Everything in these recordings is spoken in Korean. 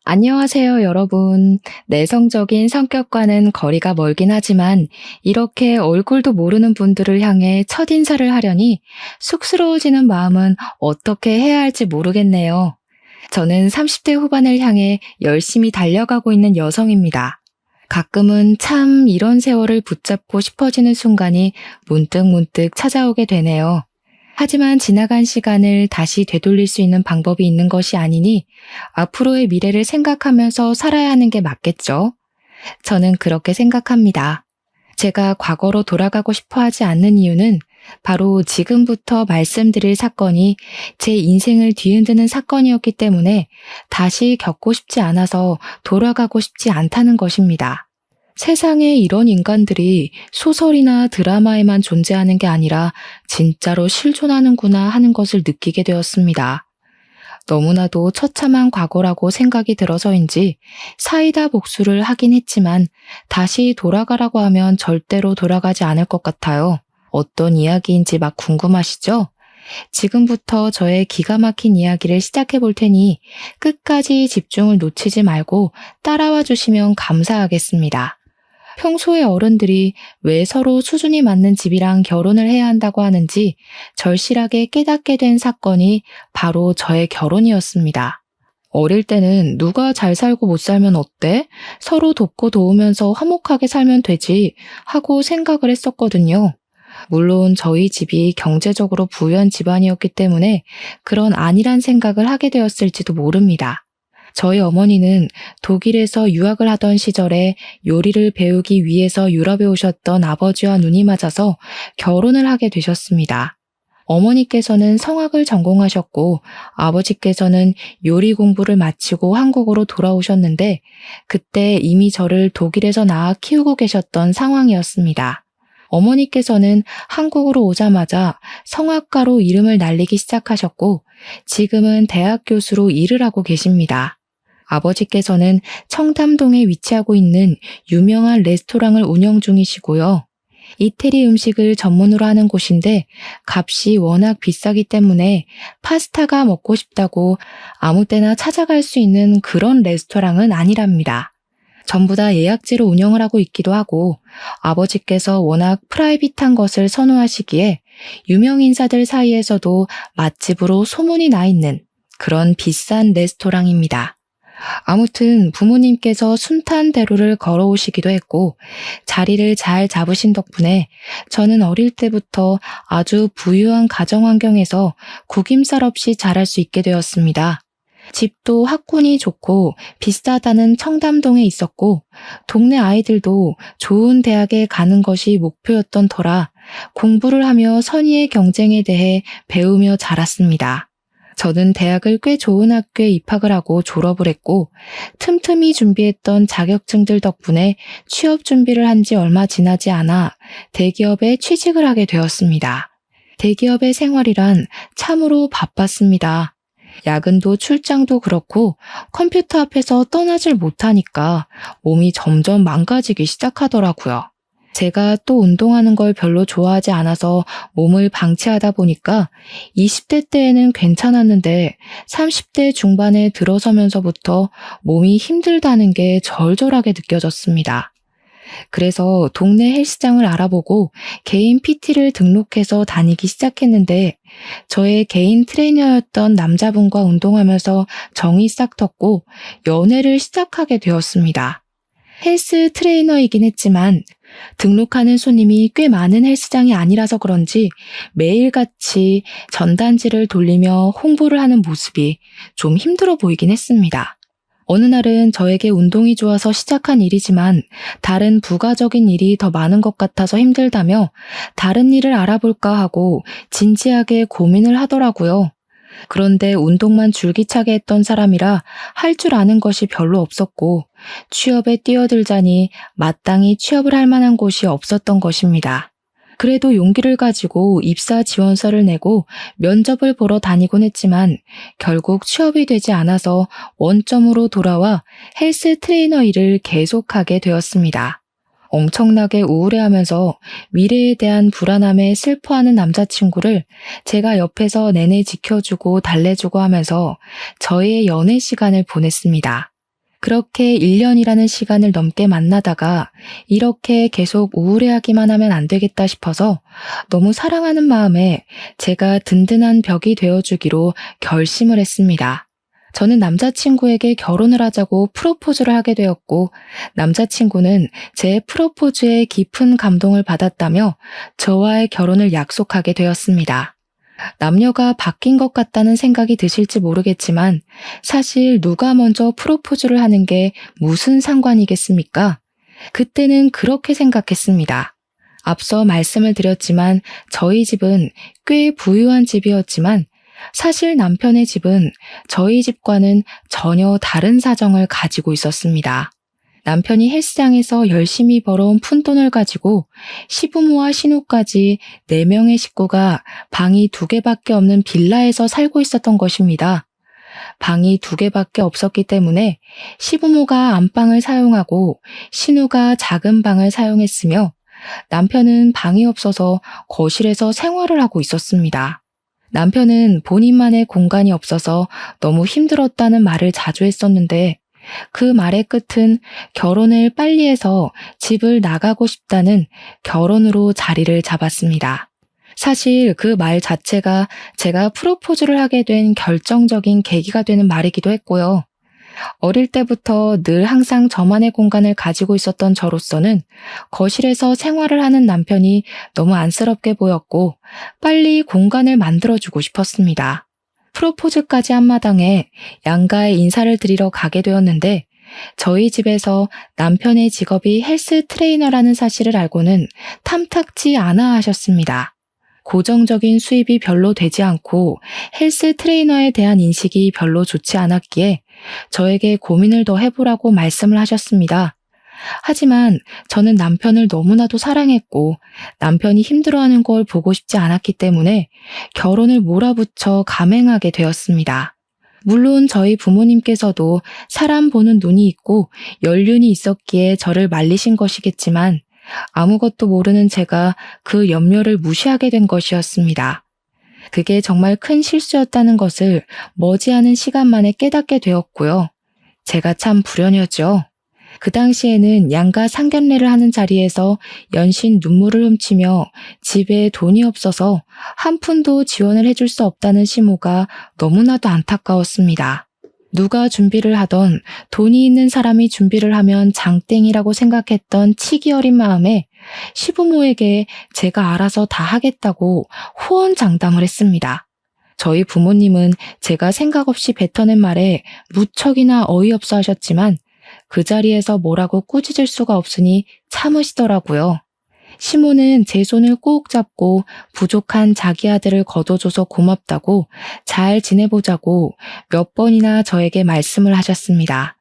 안녕하세요, 여러분. 내성적인 성격과는 거리가 멀긴 하지만 이렇게 얼굴도 모르는 분들을 향해 첫인사를 하려니 쑥스러워지는 마음은 어떻게 해야 할지 모르겠네요. 저는 30대 후반을 향해 열심히 달려가고 있는 여성입니다. 가끔은 참 이런 세월을 붙잡고 싶어지는 순간이 문득문득 찾아오게 되네요. 하지만 지나간 시간을 다시 되돌릴 수 있는 방법이 있는 것이 아니니 앞으로의 미래를 생각하면서 살아야 하는 게 맞겠죠? 저는 그렇게 생각합니다. 제가 과거로 돌아가고 싶어 하지 않는 이유는 바로 지금부터 말씀드릴 사건이 제 인생을 뒤흔드는 사건이었기 때문에 다시 겪고 싶지 않아서 돌아가고 싶지 않다는 것입니다. 세상에 이런 인간들이 소설이나 드라마에만 존재하는 게 아니라 진짜로 실존하는구나 하는 것을 느끼게 되었습니다. 너무나도 처참한 과거라고 생각이 들어서인지 사이다 복수를 하긴 했지만 다시 돌아가라고 하면 절대로 돌아가지 않을 것 같아요. 어떤 이야기인지 막 궁금하시죠? 지금부터 저의 기가 막힌 이야기를 시작해 볼 테니 끝까지 집중을 놓치지 말고 따라와 주시면 감사하겠습니다. 평소에 어른들이 왜 서로 수준이 맞는 집이랑 결혼을 해야 한다고 하는지 절실하게 깨닫게 된 사건이 바로 저의 결혼이었습니다. 어릴 때는 누가 잘 살고 못 살면 어때? 서로 돕고 도우면서 화목하게 살면 되지 하고 생각을 했었거든요. 물론 저희 집이 경제적으로 부유한 집안이었기 때문에 그런 안일한 생각을 하게 되었을지도 모릅니다. 저희 어머니는 독일에서 유학을 하던 시절에 요리를 배우기 위해서 유럽에 오셨던 아버지와 눈이 맞아서 결혼을 하게 되셨습니다. 어머니께서는 성악을 전공하셨고 아버지께서는 요리 공부를 마치고 한국으로 돌아오셨는데 그때 이미 저를 독일에서 낳아 키우고 계셨던 상황이었습니다. 어머니께서는 한국으로 오자마자 성악가로 이름을 날리기 시작하셨고 지금은 대학 교수로 일을 하고 계십니다. 아버지께서는 청담동에 위치하고 있는 유명한 레스토랑을 운영 중이시고요. 이태리 음식을 전문으로 하는 곳인데 값이 워낙 비싸기 때문에 파스타가 먹고 싶다고 아무 때나 찾아갈 수 있는 그런 레스토랑은 아니랍니다. 전부 다 예약제로 운영을 하고 있기도 하고 아버지께서 워낙 프라이빗한 것을 선호하시기에 유명 인사들 사이에서도 맛집으로 소문이 나 있는 그런 비싼 레스토랑입니다. 아무튼 부모님께서 순탄대로를 걸어오시기도 했고 자리를 잘 잡으신 덕분에 저는 어릴 때부터 아주 부유한 가정 환경에서 구김살 없이 자랄 수 있게 되었습니다. 집도 학군이 좋고 비싸다는 청담동에 있었고 동네 아이들도 좋은 대학에 가는 것이 목표였던 터라 공부를 하며 선의의 경쟁에 대해 배우며 자랐습니다. 저는 대학을 꽤 좋은 학교에 입학을 하고 졸업을 했고 틈틈이 준비했던 자격증들 덕분에 취업 준비를 한 지 얼마 지나지 않아 대기업에 취직을 하게 되었습니다. 대기업의 생활이란 참으로 바빴습니다. 야근도 출장도 그렇고 컴퓨터 앞에서 떠나질 못하니까 몸이 점점 망가지기 시작하더라고요. 제가 또 운동하는 걸 별로 좋아하지 않아서 몸을 방치하다 보니까 20대 때에는 괜찮았는데 30대 중반에 들어서면서부터 몸이 힘들다는 게 절절하게 느껴졌습니다. 그래서 동네 헬스장을 알아보고 개인 PT를 등록해서 다니기 시작했는데 저의 개인 트레이너였던 남자분과 운동하면서 정이 싹 텄고 연애를 시작하게 되었습니다. 헬스 트레이너이긴 했지만 등록하는 손님이 꽤 많은 헬스장이 아니라서 그런지 매일같이 전단지를 돌리며 홍보를 하는 모습이 좀 힘들어 보이긴 했습니다. 어느 날은 저에게 운동이 좋아서 시작한 일이지만 다른 부가적인 일이 더 많은 것 같아서 힘들다며 다른 일을 알아볼까 하고 진지하게 고민을 하더라고요. 그런데 운동만 줄기차게 했던 사람이라 할 줄 아는 것이 별로 없었고 취업에 뛰어들자니 마땅히 취업을 할 만한 곳이 없었던 것입니다. 그래도 용기를 가지고 입사 지원서를 내고 면접을 보러 다니곤 했지만 결국 취업이 되지 않아서 원점으로 돌아와 헬스 트레이너 일을 계속하게 되었습니다. 엄청나게 우울해하면서 미래에 대한 불안함에 슬퍼하는 남자친구를 제가 옆에서 내내 지켜주고 달래주고 하면서 저희의 연애 시간을 보냈습니다. 그렇게 1년이라는 시간을 넘게 만나다가 이렇게 계속 우울해하기만 하면 안 되겠다 싶어서 너무 사랑하는 마음에 제가 든든한 벽이 되어주기로 결심을 했습니다. 저는 남자친구에게 결혼을 하자고 프로포즈를 하게 되었고, 남자친구는 제 프로포즈에 깊은 감동을 받았다며 저와의 결혼을 약속하게 되었습니다. 남녀가 바뀐 것 같다는 생각이 드실지 모르겠지만 사실 누가 먼저 프로포즈를 하는 게 무슨 상관이겠습니까? 그때는 그렇게 생각했습니다. 앞서 말씀을 드렸지만 저희 집은 꽤 부유한 집이었지만 사실 남편의 집은 저희 집과는 전혀 다른 사정을 가지고 있었습니다. 남편이 헬스장에서 열심히 벌어온 푼돈을 가지고 시부모와 신우까지 4명의 식구가 방이 2개밖에 없는 빌라에서 살고 있었던 것입니다. 방이 2개밖에 없었기 때문에 시부모가 안방을 사용하고 신우가 작은 방을 사용했으며 남편은 방이 없어서 거실에서 생활을 하고 있었습니다. 남편은 본인만의 공간이 없어서 너무 힘들었다는 말을 자주 했었는데 그 말의 끝은 결혼을 빨리 해서 집을 나가고 싶다는 결혼으로 자리를 잡았습니다. 사실 그 말 자체가 제가 프로포즈를 하게 된 결정적인 계기가 되는 말이기도 했고요. 어릴 때부터 늘 항상 저만의 공간을 가지고 있었던 저로서는 거실에서 생활을 하는 남편이 너무 안쓰럽게 보였고 빨리 공간을 만들어주고 싶었습니다. 프로포즈까지 한 마당에 양가에 인사를 드리러 가게 되었는데 저희 집에서 남편의 직업이 헬스 트레이너라는 사실을 알고는 탐탁지 않아 하셨습니다. 고정적인 수입이 별로 되지 않고 헬스 트레이너에 대한 인식이 별로 좋지 않았기에 저에게 고민을 더 해보라고 말씀을 하셨습니다. 하지만 저는 남편을 너무나도 사랑했고 남편이 힘들어하는 걸 보고 싶지 않았기 때문에 결혼을 몰아붙여 감행하게 되었습니다. 물론 저희 부모님께서도 사람 보는 눈이 있고 연륜이 있었기에 저를 말리신 것이겠지만 아무것도 모르는 제가 그 염려를 무시하게 된 것이었습니다. 그게 정말 큰 실수였다는 것을 머지않은 시간 만에 깨닫게 되었고요. 제가 참 불효녀죠. 그 당시에는 양가 상견례를 하는 자리에서 연신 눈물을 훔치며 집에 돈이 없어서 한 푼도 지원을 해줄 수 없다는 시모가 너무나도 안타까웠습니다. 누가 준비를 하던 돈이 있는 사람이 준비를 하면 장땡이라고 생각했던 치기 어린 마음에 시부모에게 제가 알아서 다 하겠다고 호언장담을 했습니다. 저희 부모님은 제가 생각 없이 뱉어낸 말에 무척이나 어이없어 하셨지만 그 자리에서 뭐라고 꾸짖을 수가 없으니 참으시더라고요. 시모는 제 손을 꼭 잡고 부족한 자기 아들을 거둬줘서 고맙다고 잘 지내보자고 몇 번이나 저에게 말씀을 하셨습니다.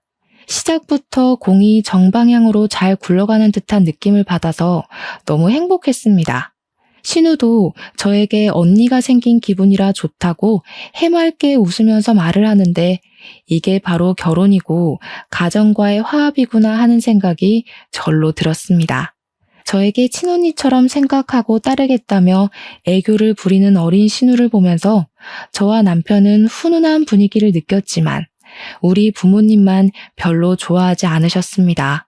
시작부터 공이 정방향으로 잘 굴러가는 듯한 느낌을 받아서 너무 행복했습니다. 신우도 저에게 언니가 생긴 기분이라 좋다고 해맑게 웃으면서 말을 하는데 이게 바로 결혼이고 가정과의 화합이구나 하는 생각이 절로 들었습니다. 저에게 친언니처럼 생각하고 따르겠다며 애교를 부리는 어린 신우를 보면서 저와 남편은 훈훈한 분위기를 느꼈지만 우리 부모님만 별로 좋아하지 않으셨습니다.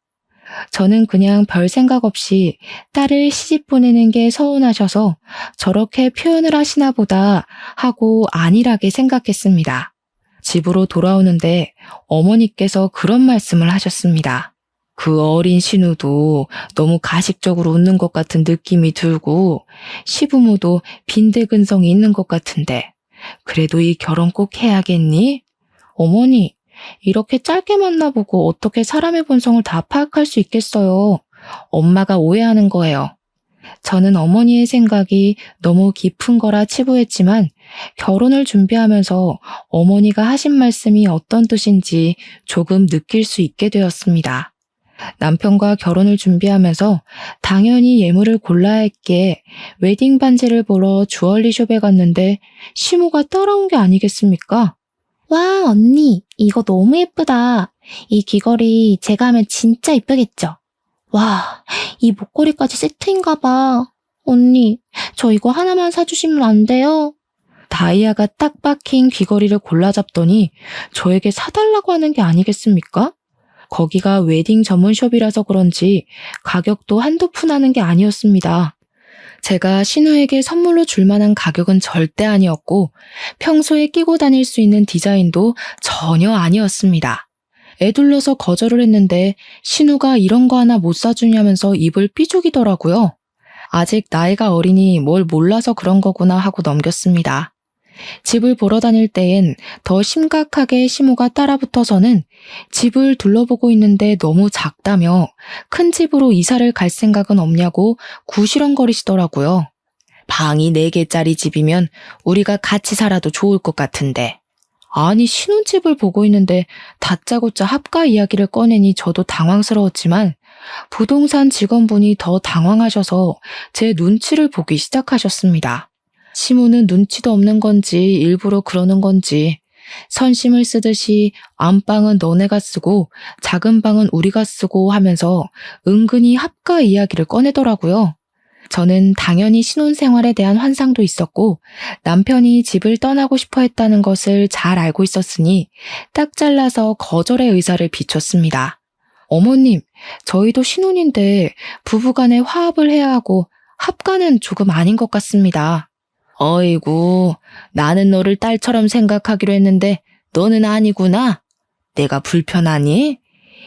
저는 그냥 별 생각 없이 딸을 시집 보내는 게 서운하셔서 저렇게 표현을 하시나 보다 하고 안일하게 생각했습니다. 집으로 돌아오는데 어머니께서 그런 말씀을 하셨습니다. 그 어린 신우도 너무 가식적으로 웃는 것 같은 느낌이 들고 시부모도 빈대근성이 있는 것 같은데 그래도 이 결혼 꼭 해야겠니? 어머니, 이렇게 짧게 만나보고 어떻게 사람의 본성을 다 파악할 수 있겠어요? 엄마가 오해하는 거예요. 저는 어머니의 생각이 너무 깊은 거라 치부했지만 결혼을 준비하면서 어머니가 하신 말씀이 어떤 뜻인지 조금 느낄 수 있게 되었습니다. 남편과 결혼을 준비하면서 당연히 예물을 골라야 했기에 웨딩 반지를 보러 주얼리숍에 갔는데 시모가 따라온 게 아니겠습니까? 와, 언니, 이거 너무 예쁘다. 이 귀걸이 제가 하면 진짜 예쁘겠죠? 와, 이 목걸이까지 세트인가 봐. 언니, 저 이거 하나만 사주시면 안 돼요? 다이아가 딱 박힌 귀걸이를 골라 잡더니 저에게 사달라고 하는 게 아니겠습니까? 거기가 웨딩 전문숍이라서 그런지 가격도 한두 푼 하는 게 아니었습니다. 제가 신우에게 선물로 줄 만한 가격은 절대 아니었고 평소에 끼고 다닐 수 있는 디자인도 전혀 아니었습니다. 애둘러서 거절을 했는데 신우가 이런 거 하나 못 사주냐면서 입을 삐죽이더라고요. 아직 나이가 어리니 뭘 몰라서 그런 거구나 하고 넘겼습니다. 집을 보러 다닐 때엔 더 심각하게 시모가 따라붙어서는 집을 둘러보고 있는데 너무 작다며 큰 집으로 이사를 갈 생각은 없냐고 구시렁거리시더라고요. 방이 4개짜리 집이면 우리가 같이 살아도 좋을 것 같은데. 아니, 신혼집을 보고 있는데 다짜고짜 합가 이야기를 꺼내니 저도 당황스러웠지만 부동산 직원분이 더 당황하셔서 제 눈치를 보기 시작하셨습니다. 시모는 눈치도 없는 건지 일부러 그러는 건지 선심을 쓰듯이 안방은 너네가 쓰고 작은 방은 우리가 쓰고 하면서 은근히 합가 이야기를 꺼내더라고요. 저는 당연히 신혼생활에 대한 환상도 있었고 남편이 집을 떠나고 싶어 했다는 것을 잘 알고 있었으니 딱 잘라서 거절의 의사를 비췄습니다. 어머님, 저희도 신혼인데 부부간에 화합을 해야 하고 합가는 조금 아닌 것 같습니다. 어이구, 나는 너를 딸처럼 생각하기로 했는데 너는 아니구나. 내가 불편하니?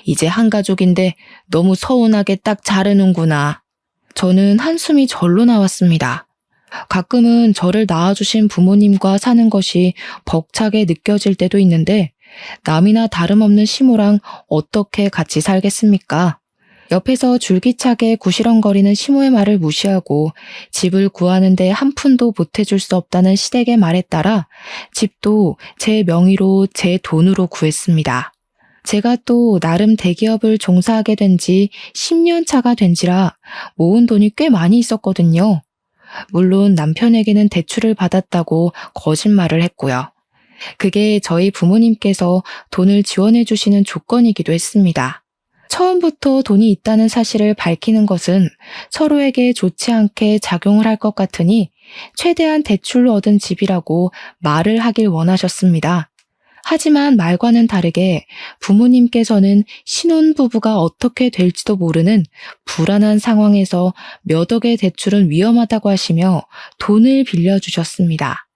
이제 한 가족인데 너무 서운하게 딱 자르는구나. 저는 한숨이 절로 나왔습니다. 가끔은 저를 낳아주신 부모님과 사는 것이 벅차게 느껴질 때도 있는데 남이나 다름없는 시모랑 어떻게 같이 살겠습니까? 옆에서 줄기차게 구시렁거리는 시모의 말을 무시하고 집을 구하는데 한 푼도 보태줄 수 없다는 시댁의 말에 따라 집도 제 명의로 제 돈으로 구했습니다. 제가 또 나름 대기업을 종사하게 된 지 10년 차가 된지라 모은 돈이 꽤 많이 있었거든요. 물론 남편에게는 대출을 받았다고 거짓말을 했고요. 그게 저희 부모님께서 돈을 지원해 주시는 조건이기도 했습니다. 처음부터 돈이 있다는 사실을 밝히는 것은 서로에게 좋지 않게 작용을 할 것 같으니 최대한 대출로 얻은 집이라고 말을 하길 원하셨습니다. 하지만 말과는 다르게 부모님께서는 신혼부부가 어떻게 될지도 모르는 불안한 상황에서 몇 억의 대출은 위험하다고 하시며 돈을 빌려주셨습니다.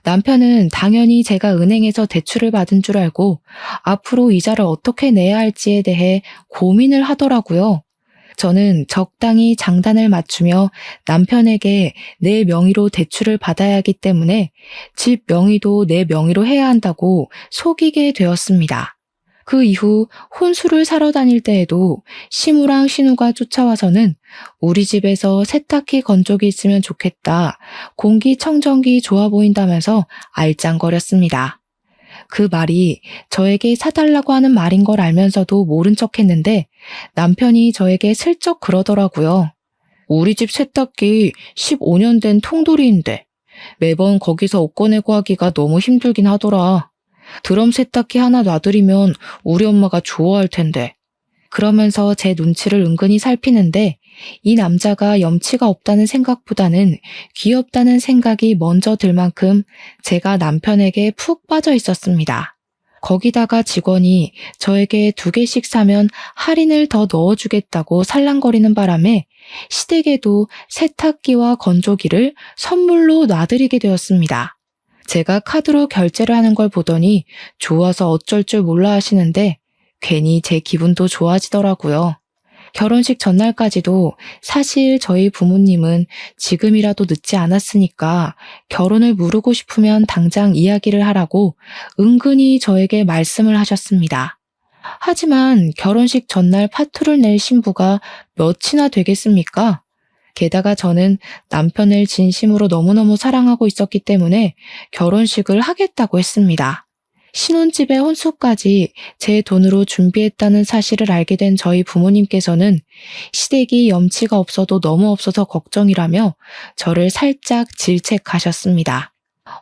남편은 당연히 제가 은행에서 대출을 받은 줄 알고 앞으로 이자를 어떻게 내야 할지에 대해 고민을 하더라고요. 저는 적당히 장단을 맞추며 남편에게 내 명의로 대출을 받아야 하기 때문에 집 명의도 내 명의로 해야 한다고 속이게 되었습니다. 그 이후 혼수를 사러 다닐 때에도 시무랑 신우가 쫓아와서는 우리 집에서 세탁기 건조기 있으면 좋겠다, 공기청정기 좋아 보인다면서 알짱거렸습니다. 그 말이 저에게 사달라고 하는 말인 걸 알면서도 모른 척 했는데 남편이 저에게 슬쩍 그러더라고요. 우리 집 세탁기 15년 된 통돌이인데 매번 거기서 옷 꺼내고 하기가 너무 힘들긴 하더라. 드럼 세탁기 하나 놔드리면 우리 엄마가 좋아할 텐데. 그러면서 제 눈치를 은근히 살피는데 이 남자가 염치가 없다는 생각보다는 귀엽다는 생각이 먼저 들 만큼 제가 남편에게 푹 빠져 있었습니다. 거기다가 직원이 저에게 2개씩 사면 할인을 더 넣어주겠다고 살랑거리는 바람에 시댁에도 세탁기와 건조기를 선물로 놔드리게 되었습니다. 제가 카드로 결제를 하는 걸 보더니 좋아서 어쩔 줄 몰라 하시는데 괜히 제 기분도 좋아지더라고요. 결혼식 전날까지도 사실 저희 부모님은 지금이라도 늦지 않았으니까 결혼을 미루고 싶으면 당장 이야기를 하라고 은근히 저에게 말씀을 하셨습니다. 하지만 결혼식 전날 파투를 낼 신부가 몇이나 되겠습니까? 게다가 저는 남편을 진심으로 너무너무 사랑하고 있었기 때문에 결혼식을 하겠다고 했습니다. 신혼집의 혼수까지 제 돈으로 준비했다는 사실을 알게 된 저희 부모님께서는 시댁이 염치가 없어도 너무 없어서 걱정이라며 저를 살짝 질책하셨습니다.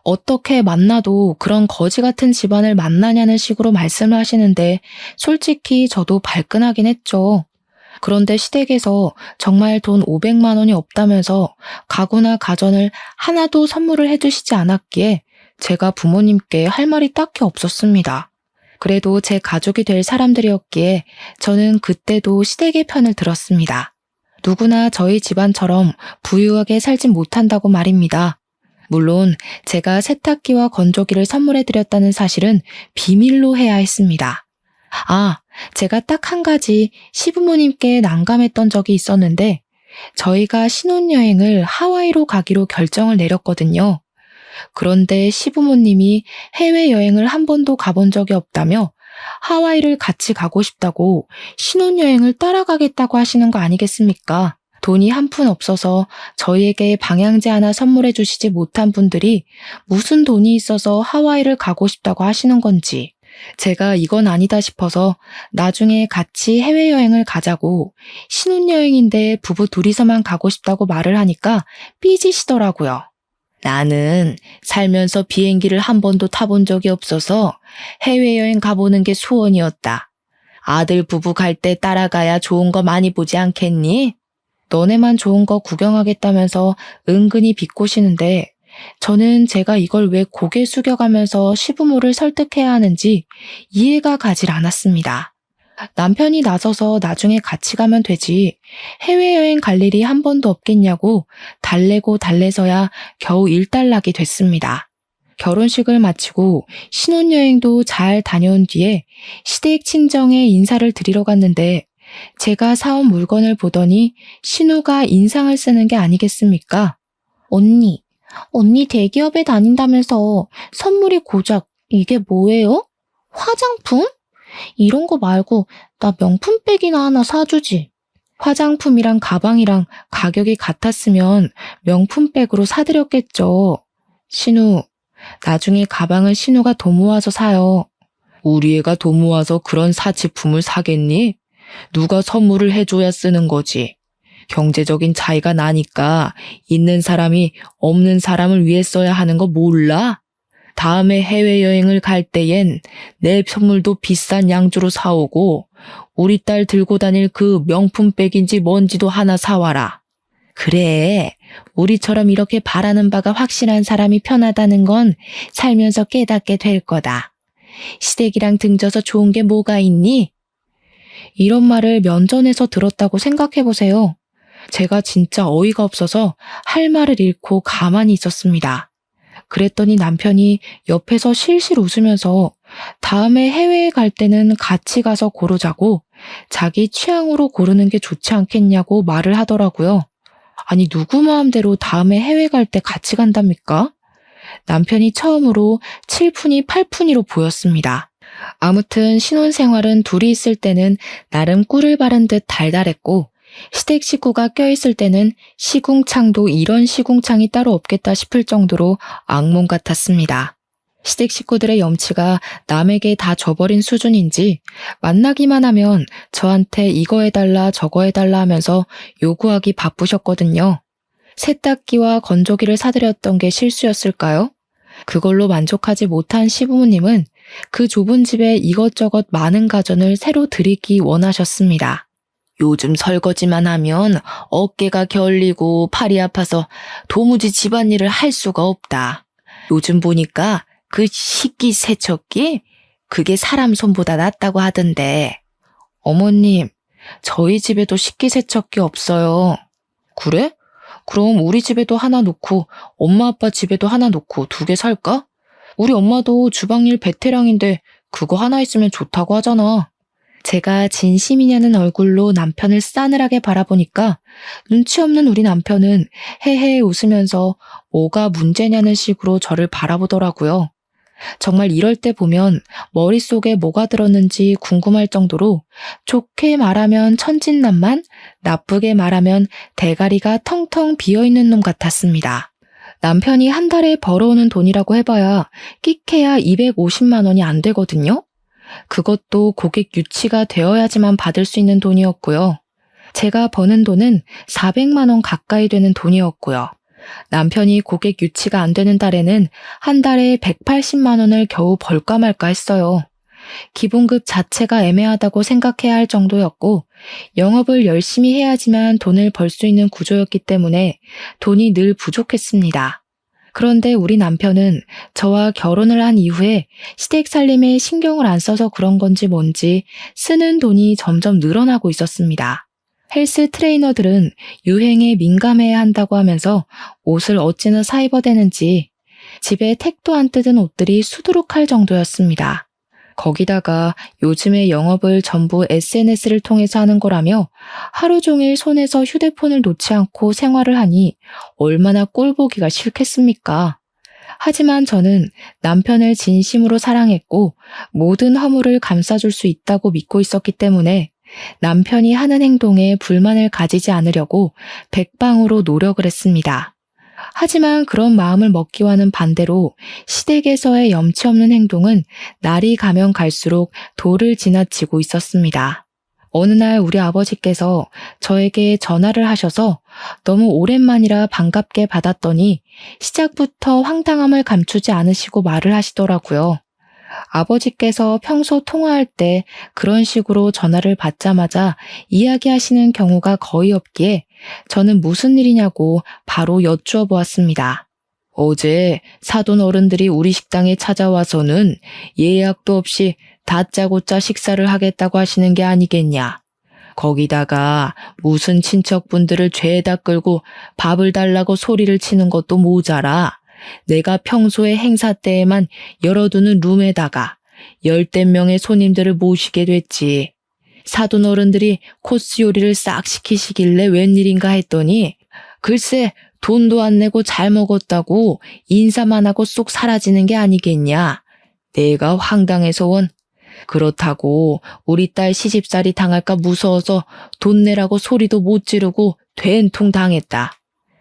어떻게 만나도 그런 거지 같은 집안을 만나냐는 식으로 말씀을 하시는데 솔직히 저도 발끈하긴 했죠. 그런데 시댁에서 정말 돈 500만 원이 없다면서 가구나 가전을 하나도 선물을 해주시지 않았기에 제가 부모님께 할 말이 딱히 없었습니다. 그래도 제 가족이 될 사람들이었기에 저는 그때도 시댁의 편을 들었습니다. 누구나 저희 집안처럼 부유하게 살진 못한다고 말입니다. 물론 제가 세탁기와 건조기를 선물해드렸다는 사실은 비밀로 해야 했습니다. 제가 딱 한 가지 시부모님께 난감했던 적이 있었는데 저희가 신혼여행을 하와이로 가기로 결정을 내렸거든요. 그런데 시부모님이 해외여행을 한 번도 가본 적이 없다며 하와이를 같이 가고 싶다고 신혼여행을 따라가겠다고 하시는 거 아니겠습니까? 돈이 한 푼 없어서 저희에게 방향제 하나 선물해 주시지 못한 분들이 무슨 돈이 있어서 하와이를 가고 싶다고 하시는 건지 제가 이건 아니다 싶어서 나중에 같이 해외여행을 가자고 신혼여행인데 부부 둘이서만 가고 싶다고 말을 하니까 삐지시더라고요. 나는 살면서 비행기를 한 번도 타본 적이 없어서 해외여행 가보는 게 소원이었다. 아들 부부 갈 때 따라가야 좋은 거 많이 보지 않겠니? 너네만 좋은 거 구경하겠다면서 은근히 비꼬시는데 저는 제가 이걸 왜 고개 숙여가면서 시부모를 설득해야 하는지 이해가 가질 않았습니다. 남편이 나서서 나중에 같이 가면 되지 해외여행 갈 일이 한 번도 없겠냐고 달래고 달래서야 겨우 일단락이 됐습니다. 결혼식을 마치고 신혼여행도 잘 다녀온 뒤에 시댁 친정에 인사를 드리러 갔는데 제가 사온 물건을 보더니 신우가 인상을 쓰는 게 아니겠습니까? 언니 대기업에 다닌다면서 선물이 고작 이게 뭐예요? 화장품? 이런 거 말고 나 명품백이나 하나 사주지. 화장품이랑 가방이랑 가격이 같았으면 명품백으로 사드렸겠죠. 신우, 나중에 가방은 신우가 돈 모아서 사요. 우리 애가 돈 모아서 그런 사치품을 사겠니? 누가 선물을 해줘야 쓰는 거지. 경제적인 차이가 나니까 있는 사람이 없는 사람을 위해 써야 하는 거 몰라? 다음에 해외여행을 갈 때엔 내 선물도 비싼 양주로 사오고 우리 딸 들고 다닐 그 명품백인지 뭔지도 하나 사와라. 그래, 우리처럼 이렇게 바라는 바가 확실한 사람이 편하다는 건 살면서 깨닫게 될 거다. 시댁이랑 등져서 좋은 게 뭐가 있니? 이런 말을 면전에서 들었다고 생각해보세요. 제가 진짜 어이가 없어서 할 말을 잃고 가만히 있었습니다. 그랬더니 남편이 옆에서 실실 웃으면서 다음에 해외에 갈 때는 같이 가서 고르자고 자기 취향으로 고르는 게 좋지 않겠냐고 말을 하더라고요. 아니 누구 마음대로 다음에 해외 갈 때 같이 간답니까? 남편이 처음으로 7푼이 8푼이로 보였습니다. 아무튼 신혼생활은 둘이 있을 때는 나름 꿀을 바른 듯 달달했고 시댁 식구가 껴있을 때는 시궁창도 이런 시궁창이 따로 없겠다 싶을 정도로 악몽 같았습니다. 시댁 식구들의 염치가 남에게 다 져버린 수준인지 만나기만 하면 저한테 이거 해달라 저거 해달라 하면서 요구하기 바쁘셨거든요. 세탁기와 건조기를 사드렸던 게 실수였을까요? 그걸로 만족하지 못한 시부모님은 그 좁은 집에 이것저것 많은 가전을 새로 들이기 원하셨습니다. 요즘 설거지만 하면 어깨가 결리고 팔이 아파서 도무지 집안일을 할 수가 없다. 요즘 보니까 그 식기세척기? 그게 사람 손보다 낫다고 하던데. 어머님, 저희 집에도 식기세척기 없어요. 그래? 그럼 우리 집에도 하나 놓고 엄마 아빠 집에도 하나 놓고 2개 살까? 우리 엄마도 주방일 베테랑인데 그거 하나 있으면 좋다고 하잖아. 제가 진심이냐는 얼굴로 남편을 싸늘하게 바라보니까 눈치 없는 우리 남편은 헤헤 웃으면서 뭐가 문제냐는 식으로 저를 바라보더라고요. 정말 이럴 때 보면 머릿속에 뭐가 들었는지 궁금할 정도로 좋게 말하면 천진난만, 나쁘게 말하면 대가리가 텅텅 비어있는 놈 같았습니다. 남편이 한 달에 벌어오는 돈이라고 해봐야 끼케야 250만 원이 안 되거든요. 그것도 고객 유치가 되어야지만 받을 수 있는 돈이었고요. 제가 버는 돈은 400만 원 가까이 되는 돈이었고요. 남편이 고객 유치가 안 되는 달에는 한 달에 180만 원을 겨우 벌까 말까 했어요. 기본급 자체가 애매하다고 생각해야 할 정도였고 영업을 열심히 해야지만 돈을 벌 수 있는 구조였기 때문에 돈이 늘 부족했습니다. 그런데 우리 남편은 저와 결혼을 한 이후에 시댁 살림에 신경을 안 써서 그런 건지 뭔지 쓰는 돈이 점점 늘어나고 있었습니다. 헬스 트레이너들은 유행에 민감해야 한다고 하면서 옷을 어찌나 사입어대는지 집에 택도 안 뜯은 옷들이 수두룩할 정도였습니다. 거기다가 요즘의 영업을 전부 SNS를 통해서 하는 거라며 하루 종일 손에서 휴대폰을 놓지 않고 생활을 하니 얼마나 꼴보기가 싫겠습니까? 하지만 저는 남편을 진심으로 사랑했고 모든 허물을 감싸줄 수 있다고 믿고 있었기 때문에 남편이 하는 행동에 불만을 가지지 않으려고 백방으로 노력을 했습니다. 하지만 그런 마음을 먹기와는 반대로 시댁에서의 염치 없는 행동은 날이 가면 갈수록 도를 지나치고 있었습니다. 어느 날 우리 아버지께서 저에게 전화를 하셔서 너무 오랜만이라 반갑게 받았더니 시작부터 황당함을 감추지 않으시고 말을 하시더라고요. 아버지께서 평소 통화할 때 그런 식으로 전화를 받자마자 이야기하시는 경우가 거의 없기에 저는 무슨 일이냐고 바로 여쭈어 보았습니다. 어제 사돈 어른들이 우리 식당에 찾아와서는 예약도 없이 다짜고짜 식사를 하겠다고 하시는 게 아니겠냐. 거기다가 무슨 친척분들을 죄다 끌고 밥을 달라고 소리를 치는 것도 모자라 내가 평소에 행사 때에만 열어두는 룸에다가 10대 명의 손님들을 모시게 됐지. 사돈 어른들이 코스 요리를 싹 시키시길래 웬일인가 했더니 글쎄 돈도 안 내고 잘 먹었다고 인사만 하고 쏙 사라지는 게 아니겠냐. 내가 황당해서 원. 그렇다고 우리 딸 시집살이 당할까 무서워서 돈 내라고 소리도 못 지르고 된통 당했다.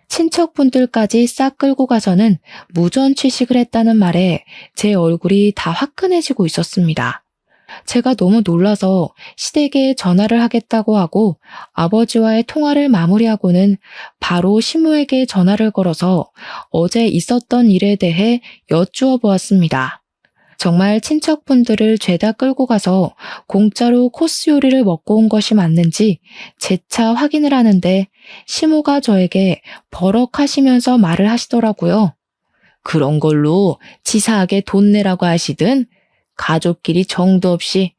친척분들까지 싹 끌고 가서는 무전취식을 했다는 말에 제 얼굴이 다 화끈해지고 있었습니다. 제가 너무 놀라서 시댁에 전화를 하겠다고 하고 아버지와의 통화를 마무리하고는 바로 시모에게 전화를 걸어서 어제 있었던 일에 대해 여쭈어 보았습니다. 정말 친척분들을 죄다 끌고 가서 공짜로 코스 요리를 먹고 온 것이 맞는지 재차 확인을 하는데 시모가 저에게 버럭하시면서 말을 하시더라고요. 그런 걸로 치사하게 돈 내라고 하시든 가족끼리 정도 없이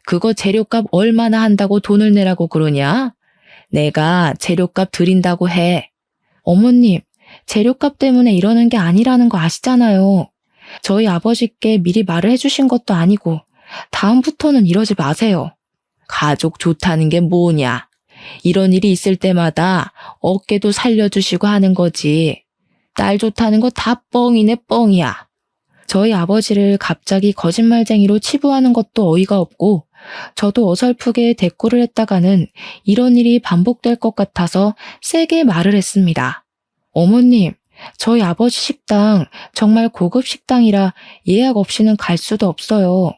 그거 재료값 얼마나 한다고 돈을 내라고 그러냐? 내가 재료값 드린다고 해. 어머님, 재료값 때문에 이러는 게 아니라는 거 아시잖아요. 저희 아버지께 미리 말을 해주신 것도 아니고 다음부터는 이러지 마세요. 가족 좋다는 게 뭐냐? 이런 일이 있을 때마다 어깨도 살려주시고 하는 거지. 딸 좋다는 거 다 뻥이네 뻥이야. 저희 아버지를 갑자기 거짓말쟁이로 치부하는 것도 어이가 없고 저도 어설프게 대꾸를 했다가는 이런 일이 반복될 것 같아서 세게 말을 했습니다. 어머님, 저희 아버지 식당 정말 고급 식당이라 예약 없이는 갈 수도 없어요.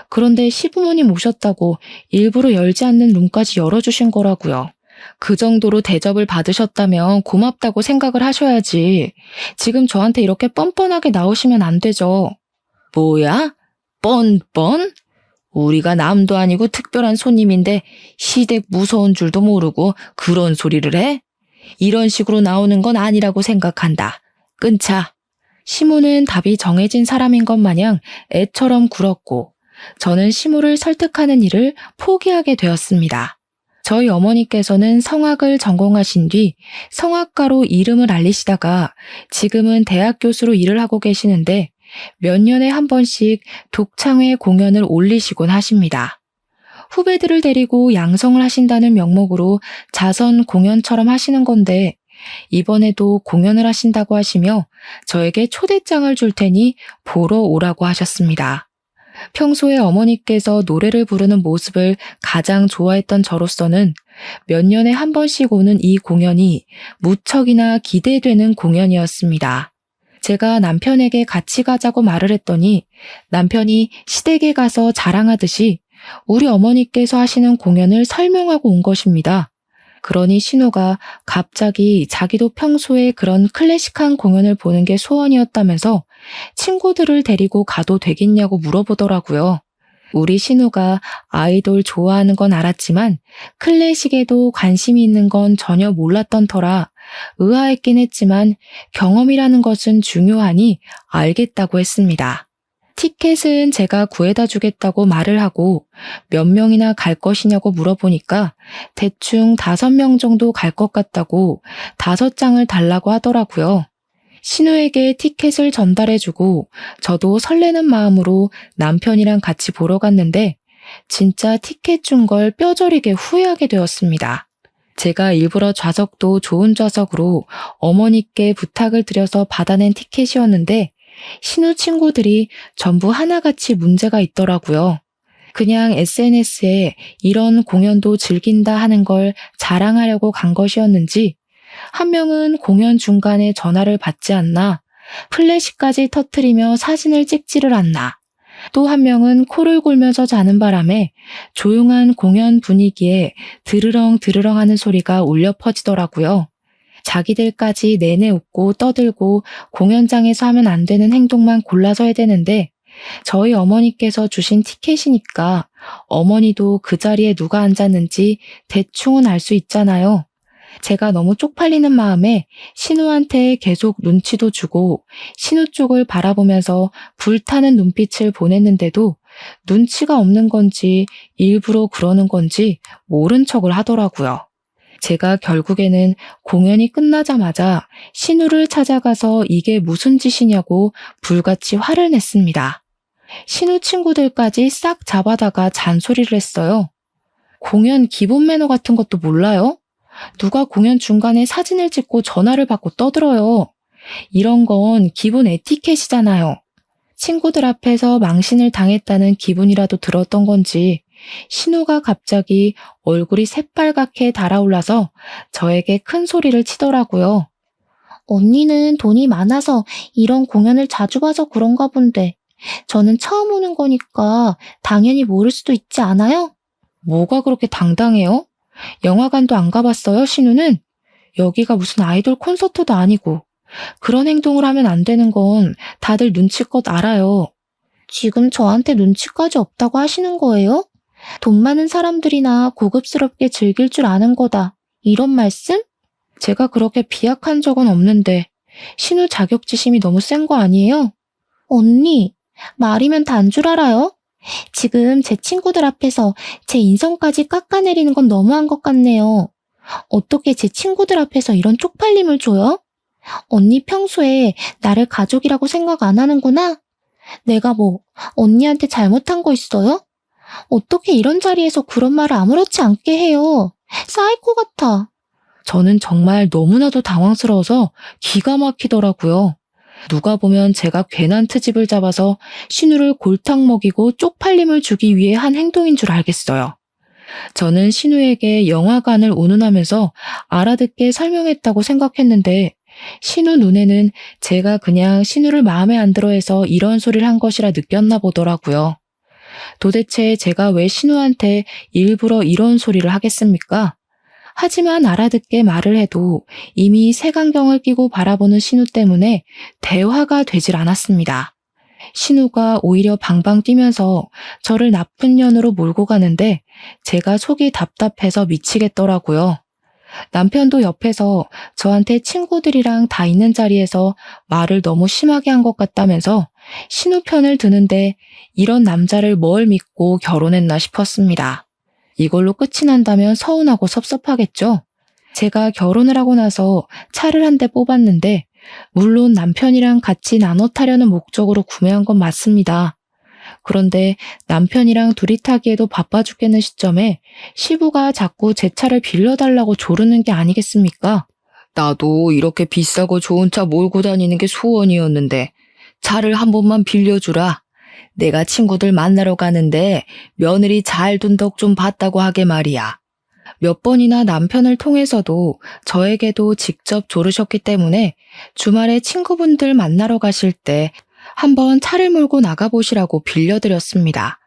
그런데 시부모님 오셨다고 일부러 열지 않는 룸까지 열어주신 거라고요. 그 정도로 대접을 받으셨다면 고맙다고 생각을 하셔야지. 지금 저한테 이렇게 뻔뻔하게 나오시면 안 되죠. 뭐야? 뻔뻔? 우리가 남도 아니고 특별한 손님인데 시댁 무서운 줄도 모르고 그런 소리를 해? 이런 식으로 나오는 건 아니라고 생각한다. 끊자. 시모는 답이 정해진 사람인 것 마냥 애처럼 굴었고 저는 시모를 설득하는 일을 포기하게 되었습니다. 저희 어머니께서는 성악을 전공하신 뒤 성악가로 이름을 알리시다가 지금은 대학 교수로 일을 하고 계시는데 몇 년에 한 번씩 독창회 공연을 올리시곤 하십니다. 후배들을 데리고 양성을 하신다는 명목으로 자선 공연처럼 하시는 건데 이번에도 공연을 하신다고 하시며 저에게 초대장을 줄 테니 보러 오라고 하셨습니다. 평소에 어머니께서 노래를 부르는 모습을 가장 좋아했던 저로서는 몇 년에 한 번씩 오는 이 공연이 무척이나 기대되는 공연이었습니다. 제가 남편에게 같이 가자고 말을 했더니 남편이 시댁에 가서 자랑하듯이 우리 어머니께서 하시는 공연을 설명하고 온 것입니다. 그러니 신우가 갑자기 자기도 평소에 그런 클래식한 공연을 보는 게 소원이었다면서 친구들을 데리고 가도 되겠냐고 물어보더라고요. 우리 신우가 아이돌 좋아하는 건 알았지만 클래식에도 관심이 있는 건 전혀 몰랐던 터라 의아했긴 했지만 경험이라는 것은 중요하니 알겠다고 했습니다. 티켓은 제가 구해다 주겠다고 말을 하고 몇 명이나 갈 것이냐고 물어보니까 대충 5명 정도 갈 것 같다고 5장을 달라고 하더라고요. 신우에게 티켓을 전달해주고 저도 설레는 마음으로 남편이랑 같이 보러 갔는데 진짜 티켓 준 걸 뼈저리게 후회하게 되었습니다. 제가 일부러 좌석도 좋은 좌석으로 어머니께 부탁을 드려서 받아낸 티켓이었는데 신우 친구들이 전부 하나같이 문제가 있더라고요. 그냥 SNS에 이런 공연도 즐긴다 하는 걸 자랑하려고 간 것이었는지 한 명은 공연 중간에 전화를 받지 않나, 플래시까지 터트리며 사진을 찍지를 않나, 또 한 명은 코를 골면서 자는 바람에 조용한 공연 분위기에 드르렁 드르렁 하는 소리가 울려 퍼지더라고요. 자기들까지 내내 웃고 떠들고 공연장에서 하면 안 되는 행동만 골라서 해야 되는데 저희 어머니께서 주신 티켓이니까 어머니도 그 자리에 누가 앉았는지 대충은 알 수 있잖아요. 제가 너무 쪽팔리는 마음에 신우한테 계속 눈치도 주고 신우 쪽을 바라보면서 불타는 눈빛을 보냈는데도 눈치가 없는 건지 일부러 그러는 건지 모른 척을 하더라고요. 제가 결국에는 공연이 끝나자마자 신우를 찾아가서 이게 무슨 짓이냐고 불같이 화를 냈습니다. 신우 친구들까지 싹 잡아다가 잔소리를 했어요. 공연 기본 매너 같은 것도 몰라요? 누가 공연 중간에 사진을 찍고 전화를 받고 떠들어요. 이런 건 기본 에티켓이잖아요. 친구들 앞에서 망신을 당했다는 기분이라도 들었던 건지 신우가 갑자기 얼굴이 새빨갛게 달아올라서 저에게 큰 소리를 치더라고요. 언니는 돈이 많아서 이런 공연을 자주 봐서 그런가 본데 저는 처음 오는 거니까 당연히 모를 수도 있지 않아요? 뭐가 그렇게 당당해요? 영화관도 안 가봤어요, 신우는? 여기가 무슨 아이돌 콘서트도 아니고. 그런 행동을 하면 안 되는 건 다들 눈치껏 알아요. 지금 저한테 눈치까지 없다고 하시는 거예요? 돈 많은 사람들이나 고급스럽게 즐길 줄 아는 거다. 이런 말씀? 제가 그렇게 비약한 적은 없는데 신우 자격지심이 너무 센 거 아니에요? 언니, 말이면 단 줄 알아요? 지금 제 친구들 앞에서 제 인성까지 깎아내리는 건 너무한 것 같네요. 어떻게 제 친구들 앞에서 이런 쪽팔림을 줘요? 언니 평소에 나를 가족이라고 생각 안 하는구나? 내가 뭐 언니한테 잘못한 거 있어요? 어떻게 이런 자리에서 그런 말을 아무렇지 않게 해요? 사이코 같아. 저는 정말 너무나도 당황스러워서 기가 막히더라고요. 누가 보면 제가 괜한 트집을 잡아서 신우를 골탕 먹이고 쪽팔림을 주기 위해 한 행동인 줄 알겠어요. 저는 신우에게 영화관을 운운하면서 알아듣게 설명했다고 생각했는데 신우 눈에는 제가 그냥 신우를 마음에 안 들어 해서 이런 소리를 한 것이라 느꼈나 보더라고요. 도대체 제가 왜 신우한테 일부러 이런 소리를 하겠습니까? 하지만 알아듣게 말을 해도 이미 색안경을 끼고 바라보는 신우 때문에 대화가 되질 않았습니다. 신우가 오히려 방방 뛰면서 저를 나쁜 년으로 몰고 가는데 제가 속이 답답해서 미치겠더라고요. 남편도 옆에서 저한테 친구들이랑 다 있는 자리에서 말을 너무 심하게 한 것 같다면서 신우 편을 드는데 이런 남자를 뭘 믿고 결혼했나 싶었습니다. 이걸로 끝이 난다면 서운하고 섭섭하겠죠? 제가 결혼을 하고 나서 차를 한 대 뽑았는데 물론 남편이랑 같이 나눠 타려는 목적으로 구매한 건 맞습니다. 그런데 남편이랑 둘이 타기에도 바빠 죽겠는 시점에 시부가 자꾸 제 차를 빌려달라고 조르는 게 아니겠습니까? 나도 이렇게 비싸고 좋은 차 몰고 다니는 게 소원이었는데 차를 한 번만 빌려주라. 내가 친구들 만나러 가는데 며느리 잘 둔 덕 좀 봤다고 하게 말이야. 몇 번이나 남편을 통해서도 저에게도 직접 조르셨기 때문에 주말에 친구분들 만나러 가실 때 한번 차를 몰고 나가보시라고 빌려드렸습니다.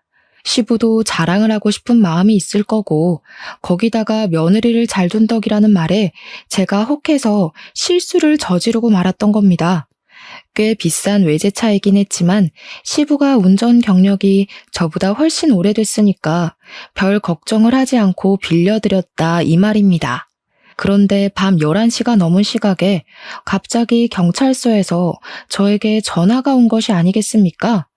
시부도 자랑을 하고 싶은 마음이 있을 거고 거기다가 며느리를 잘 둔 덕이라는 말에 제가 혹해서 실수를 저지르고 말았던 겁니다. 꽤 비싼 외제차이긴 했지만 시부가 운전 경력이 저보다 훨씬 오래됐으니까 별 걱정을 하지 않고 빌려드렸다 이 말입니다. 그런데 밤 11시가 넘은 시각에 갑자기 경찰서에서 저에게 전화가 온 것이 아니겠습니까?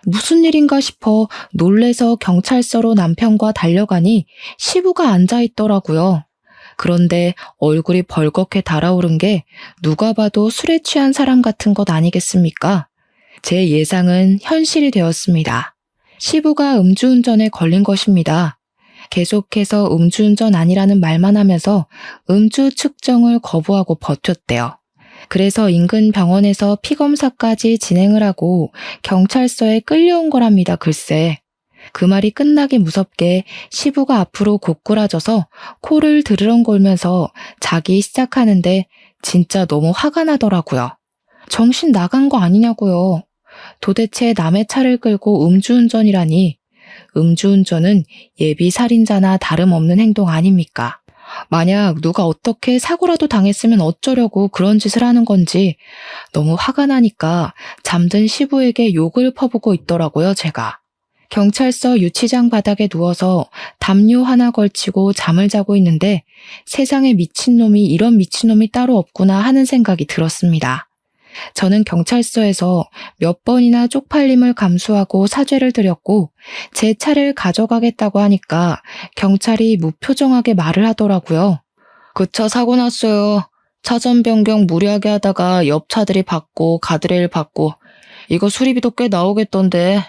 무슨 일인가 싶어 놀래서 경찰서로 남편과 달려가니 시부가 앉아 있더라고요. 그런데 얼굴이 벌겋게 달아오른 게 누가 봐도 술에 취한 사람 같은 것 아니겠습니까? 제 예상은 현실이 되었습니다. 시부가 음주운전에 걸린 것입니다. 계속해서 음주운전 아니라는 말만 하면서 음주 측정을 거부하고 버텼대요. 그래서 인근 병원에서 피검사까지 진행을 하고 경찰서에 끌려온 거랍니다, 글쎄. 그 말이 끝나기 무섭게 시부가 앞으로 고꾸라져서 코를 드르렁골면서 자기 시작하는데 진짜 너무 화가 나더라고요. 정신 나간 거 아니냐고요. 도대체 남의 차를 끌고 음주운전이라니. 음주운전은 예비 살인자나 다름없는 행동 아닙니까? 만약 누가 어떻게 사고라도 당했으면 어쩌려고 그런 짓을 하는 건지 너무 화가 나니까 잠든 시부에게 욕을 퍼부고 있더라고요, 제가. 경찰서 유치장 바닥에 누워서 담요 하나 걸치고 잠을 자고 있는데 세상에 미친놈이 이런 미친놈이 따로 없구나 하는 생각이 들었습니다. 저는 경찰서에서 몇 번이나 쪽팔림을 감수하고 사죄를 드렸고 제 차를 가져가겠다고 하니까 경찰이 무표정하게 말을 하더라고요. 그 차 사고 났어요. 차선 변경 무리하게 하다가 옆 차들이 받고 가드레일 받고 이거 수리비도 꽤 나오겠던데.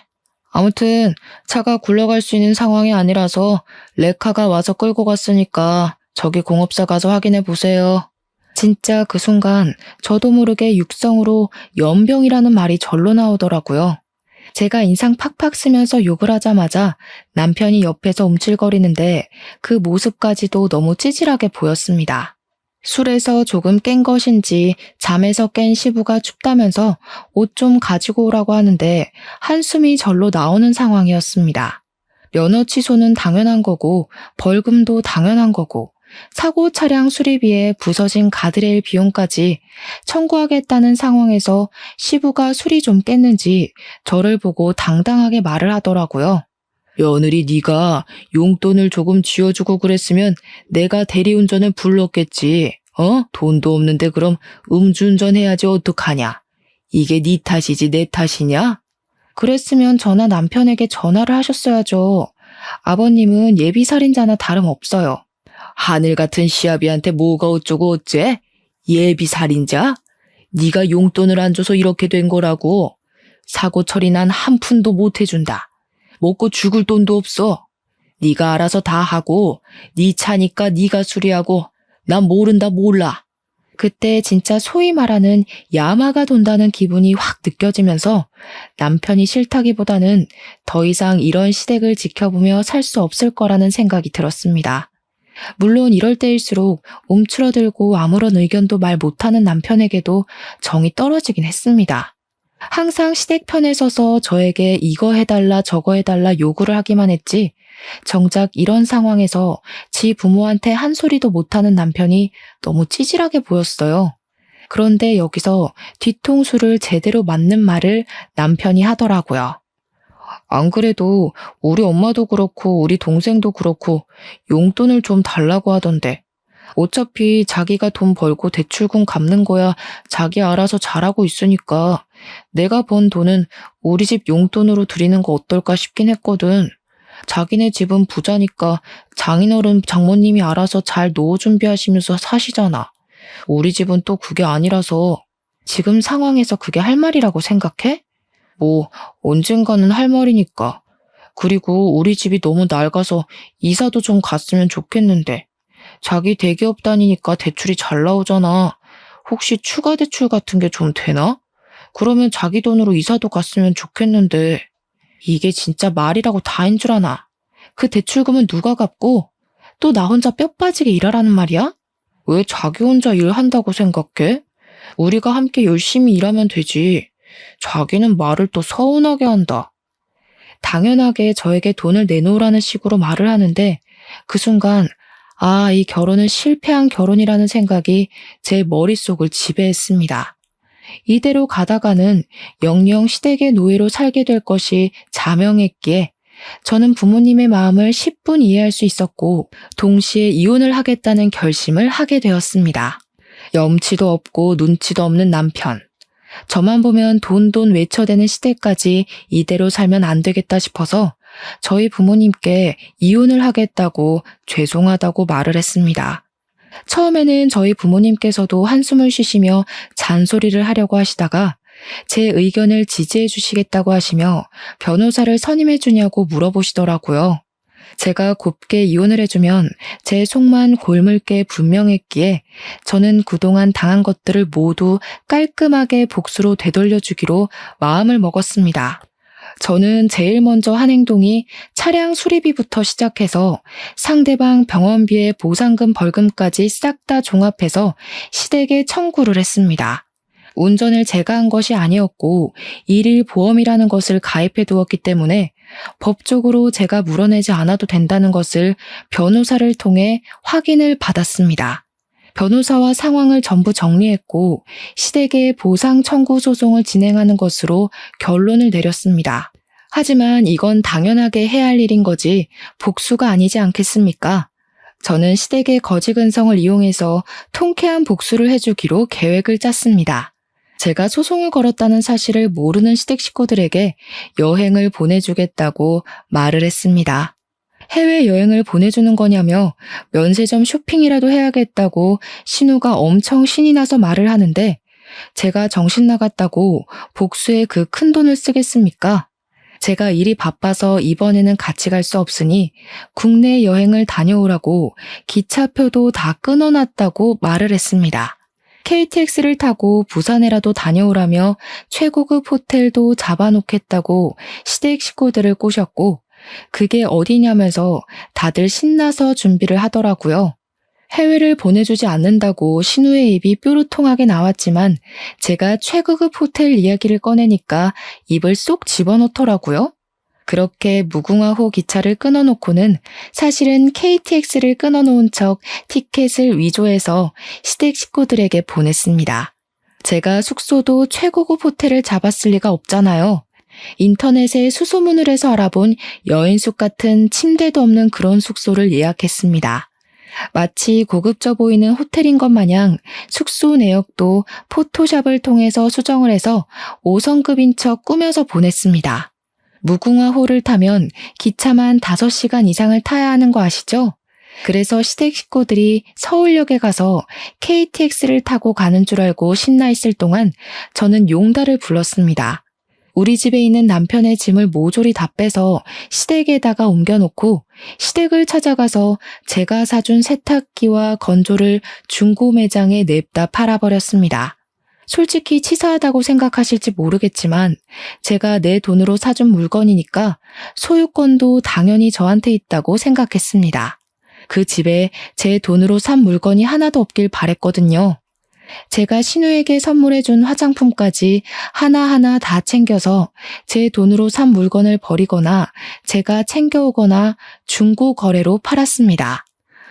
아무튼 차가 굴러갈 수 있는 상황이 아니라서 레카가 와서 끌고 갔으니까 저기 공업사 가서 확인해 보세요. 진짜 그 순간 저도 모르게 육성으로 연병이라는 말이 절로 나오더라고요. 제가 인상 팍팍 쓰면서 욕을 하자마자 남편이 옆에서 움찔거리는데 그 모습까지도 너무 찌질하게 보였습니다. 술에서 조금 깬 것인지 잠에서 깬 시부가 춥다면서 옷 좀 가지고 오라고 하는데 한숨이 절로 나오는 상황이었습니다. 면허 취소는 당연한 거고 벌금도 당연한 거고 사고 차량 수리비에 부서진 가드레일 비용까지 청구하겠다는 상황에서 시부가 술이 좀 깼는지 저를 보고 당당하게 말을 하더라고요. 며느리 네가 용돈을 조금 쥐어주고 그랬으면 내가 대리운전을 불렀겠지. 돈도 없는데 그럼 음주운전 해야지 어떡하냐. 이게 네 탓이지 내 탓이냐? 그랬으면 저나 남편에게 전화를 하셨어야죠. 아버님은 예비살인자나 다름없어요. 하늘 같은 시아비한테 뭐가 어쩌고 어째? 예비살인자? 네가 용돈을 안 줘서 이렇게 된 거라고. 사고 처리 난 한 푼도 못 해준다. 먹고 죽을 돈도 없어. 네가 알아서 다 하고 네 차니까 네가 수리하고 난 모른다 몰라. 그때 진짜 소위 말하는 야마가 돈다는 기분이 확 느껴지면서 남편이 싫다기보다는 더 이상 이런 시댁을 지켜보며 살 수 없을 거라는 생각이 들었습니다. 물론 이럴 때일수록 움츠러들고 아무런 의견도 말 못하는 남편에게도 정이 떨어지긴 했습니다. 항상 시댁 편에 서서 저에게 이거 해달라 저거 해달라 요구를 하기만 했지 정작 이런 상황에서 지 부모한테 한 소리도 못하는 남편이 너무 찌질하게 보였어요. 그런데 여기서 뒤통수를 제대로 맞는 말을 남편이 하더라고요. 안 그래도 우리 엄마도 그렇고 우리 동생도 그렇고 용돈을 좀 달라고 하던데 어차피 자기가 돈 벌고 대출금 갚는 거야 자기 알아서 잘하고 있으니까 내가 번 돈은 우리 집 용돈으로 드리는 거 어떨까 싶긴 했거든. 자기네 집은 부자니까 장인어른 장모님이 알아서 잘 노후 준비하시면서 사시잖아. 우리 집은 또 그게 아니라서 지금 상황에서 그게 할 말이라고 생각해? 뭐 언젠가는 할 말이니까. 그리고 우리 집이 너무 낡아서 이사도 좀 갔으면 좋겠는데 자기 대기업 다니니까 대출이 잘 나오잖아. 혹시 추가 대출 같은 게 좀 되나? 그러면 자기 돈으로 이사도 갔으면 좋겠는데 이게 진짜 말이라고 다인 줄 아나. 그 대출금은 누가 갚고 또 나 혼자 뼈 빠지게 일하라는 말이야? 왜 자기 혼자 일한다고 생각해? 우리가 함께 열심히 일하면 되지. 자기는 말을 또 서운하게 한다. 당연하게 저에게 돈을 내놓으라는 식으로 말을 하는데 그 순간 이 결혼은 실패한 결혼이라는 생각이 제 머릿속을 지배했습니다. 이대로 가다가는 영영 시댁의 노예로 살게 될 것이 자명했기에 저는 부모님의 마음을 10분 이해할 수 있었고 동시에 이혼을 하겠다는 결심을 하게 되었습니다. 염치도 없고 눈치도 없는 남편. 저만 보면 돈 외쳐대는 시대까지 이대로 살면 안 되겠다 싶어서 저희 부모님께 이혼을 하겠다고 죄송하다고 말을 했습니다. 처음에는 저희 부모님께서도 한숨을 쉬시며 잔소리를 하려고 하시다가 제 의견을 지지해 주시겠다고 하시며 변호사를 선임해 주냐고 물어보시더라고요. 제가 곱게 이혼을 해주면 제 속만 골물 게 분명했기에 저는 그동안 당한 것들을 모두 깔끔하게 복수로 되돌려주기로 마음을 먹었습니다. 저는 제일 먼저 한 행동이 차량 수리비부터 시작해서 상대방 병원비에 보상금 벌금까지 싹 다 종합해서 시댁에 청구를 했습니다. 운전을 제가 한 것이 아니었고 일일 보험이라는 것을 가입해 두었기 때문에 법적으로 제가 물어내지 않아도 된다는 것을 변호사를 통해 확인을 받았습니다. 변호사와 상황을 전부 정리했고 시댁에 보상 청구 소송을 진행하는 것으로 결론을 내렸습니다. 하지만 이건 당연하게 해야 할 일인 거지 복수가 아니지 않겠습니까? 저는 시댁의 거지근성을 이용해서 통쾌한 복수를 해주기로 계획을 짰습니다. 제가 소송을 걸었다는 사실을 모르는 시댁 식구들에게 여행을 보내주겠다고 말을 했습니다. 해외여행을 보내주는 거냐며 면세점 쇼핑이라도 해야겠다고 신우가 엄청 신이 나서 말을 하는데 제가 정신 나갔다고 복수에 그 큰 돈을 쓰겠습니까? 제가 일이 바빠서 이번에는 같이 갈 수 없으니 국내 여행을 다녀오라고 기차표도 다 끊어놨다고 말을 했습니다. KTX를 타고 부산에라도 다녀오라며 최고급 호텔도 잡아놓겠다고 시댁 식구들을 꼬셨고 그게 어디냐면서 다들 신나서 준비를 하더라고요. 해외를 보내주지 않는다고 신우의 입이 뾰루통하게 나왔지만 제가 최고급 호텔 이야기를 꺼내니까 입을 쏙 집어넣더라고요. 그렇게 무궁화호 기차를 끊어놓고는 사실은 KTX를 끊어놓은 척 티켓을 위조해서 시댁 식구들에게 보냈습니다. 제가 숙소도 최고급 호텔을 잡았을 리가 없잖아요. 인터넷에 수소문을 해서 알아본 여인숙 같은 침대도 없는 그런 숙소를 예약했습니다. 마치 고급져 보이는 호텔인 것 마냥 숙소 내역도 포토샵을 통해서 수정을 해서 5성급인 척 꾸며서 보냈습니다. 무궁화호를 타면 기차만 5시간 이상을 타야 하는 거 아시죠? 그래서 시댁 식구들이 서울역에 가서 KTX를 타고 가는 줄 알고 신나 있을 동안 저는 용달을 불렀습니다. 우리 집에 있는 남편의 짐을 모조리 다 빼서 시댁에다가 옮겨놓고 시댁을 찾아가서 제가 사준 세탁기와 건조를 중고 매장에 냅다 팔아버렸습니다. 솔직히 치사하다고 생각하실지 모르겠지만 제가 내 돈으로 사준 물건이니까 소유권도 당연히 저한테 있다고 생각했습니다. 그 집에 제 돈으로 산 물건이 하나도 없길 바랬거든요. 제가 신우에게 선물해준 화장품까지 하나하나 다 챙겨서 제 돈으로 산 물건을 버리거나 제가 챙겨오거나 중고 거래로 팔았습니다.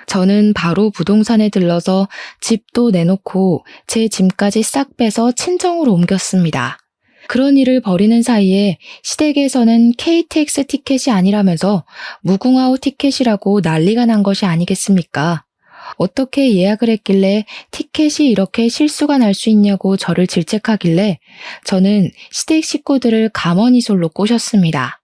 저는 바로 부동산에 들러서 집도 내놓고 제 짐까지 싹 빼서 친정으로 옮겼습니다. 그런 일을 벌이는 사이에 시댁에서는 KTX 티켓이 아니라면서 무궁화호 티켓이라고 난리가 난 것이 아니겠습니까? 어떻게 예약을 했길래 티켓이 이렇게 실수가 날 수 있냐고 저를 질책하길래 저는 시댁 식구들을 가머니솔로 꼬셨습니다.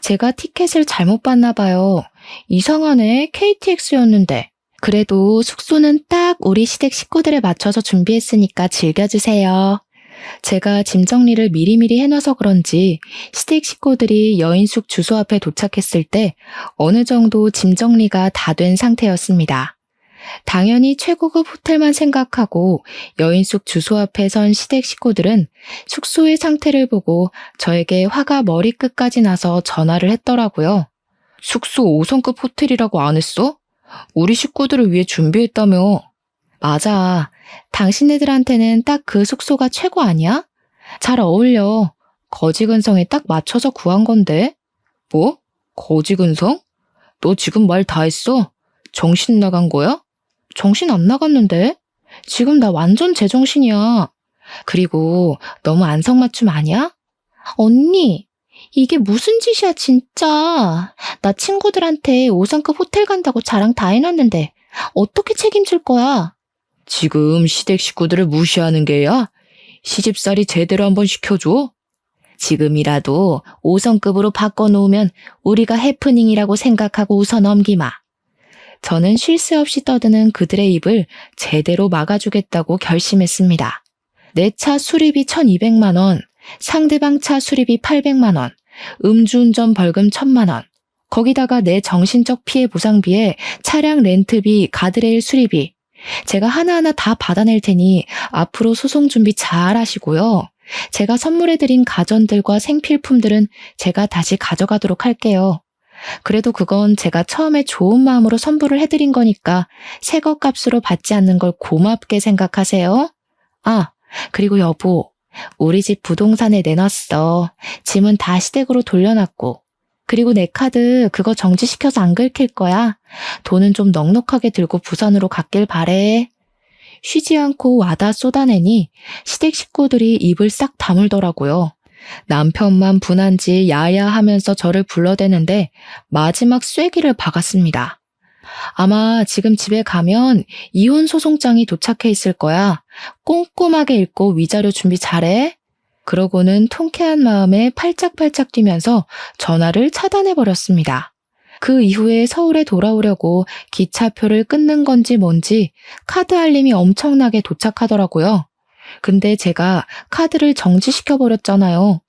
제가 티켓을 잘못 봤나 봐요. 이상하네, KTX였는데. 그래도 숙소는 딱 우리 시댁 식구들에 맞춰서 준비했으니까 즐겨주세요. 제가 짐 정리를 미리미리 해놔서 그런지 시댁 식구들이 여인숙 주소 앞에 도착했을 때 어느 정도 짐 정리가 다 된 상태였습니다. 당연히 최고급 호텔만 생각하고 여인숙 주소 앞에 선 시댁 식구들은 숙소의 상태를 보고 저에게 화가 머리끝까지 나서 전화를 했더라고요. 숙소 5성급 호텔이라고 안 했어? 우리 식구들을 위해 준비했다며. 맞아. 당신네들한테는 딱 그 숙소가 최고 아니야? 잘 어울려. 거지근성에 딱 맞춰서 구한 건데. 뭐? 거지근성? 너 지금 말 다 했어? 정신 나간 거야? 정신 안 나갔는데? 지금 나 완전 제정신이야. 그리고 너무 안성맞춤 아니야? 언니, 이게 무슨 짓이야, 진짜. 나 친구들한테 5성급 호텔 간다고 자랑 다 해놨는데 어떻게 책임질 거야? 지금 시댁 식구들을 무시하는 게야? 시집살이 제대로 한번 시켜줘. 지금이라도 5성급으로 바꿔놓으면 우리가 해프닝이라고 생각하고 웃어 넘기마. 저는 쉴 새 없이 떠드는 그들의 입을 제대로 막아주겠다고 결심했습니다. 내 차 수리비 1,200만 원, 상대방 차 수리비 800만 원, 음주운전 벌금 1,000만 원, 거기다가 내 정신적 피해 보상비에 차량 렌트비, 가드레일 수리비, 제가 하나하나 다 받아낼 테니 앞으로 소송 준비 잘 하시고요. 제가 선물해드린 가전들과 생필품들은 제가 다시 가져가도록 할게요. 그래도 그건 제가 처음에 좋은 마음으로 선물을 해드린 거니까 새거 값으로 받지 않는 걸 고맙게 생각하세요. 아, 그리고 여보, 우리 집 부동산에 내놨어. 짐은 다 시댁으로 돌려놨고. 그리고 내 카드 그거 정지시켜서 안 긁힐 거야. 돈은 좀 넉넉하게 들고 부산으로 갔길 바래. 쉬지 않고 와다 쏟아내니 시댁 식구들이 입을 싹 다물더라고요. 남편만 분한지 야야 하면서 저를 불러대는데 마지막 쐐기를 박았습니다. 아마 지금 집에 가면 이혼 소송장이 도착해 있을 거야. 꼼꼼하게 읽고 위자료 준비 잘해. 그러고는 통쾌한 마음에 팔짝팔짝 뛰면서 전화를 차단해버렸습니다. 그 이후에 서울에 돌아오려고 기차표를 끊는 건지 뭔지 카드 알림이 엄청나게 도착하더라고요. 근데 제가 카드를 정지시켜버렸잖아요.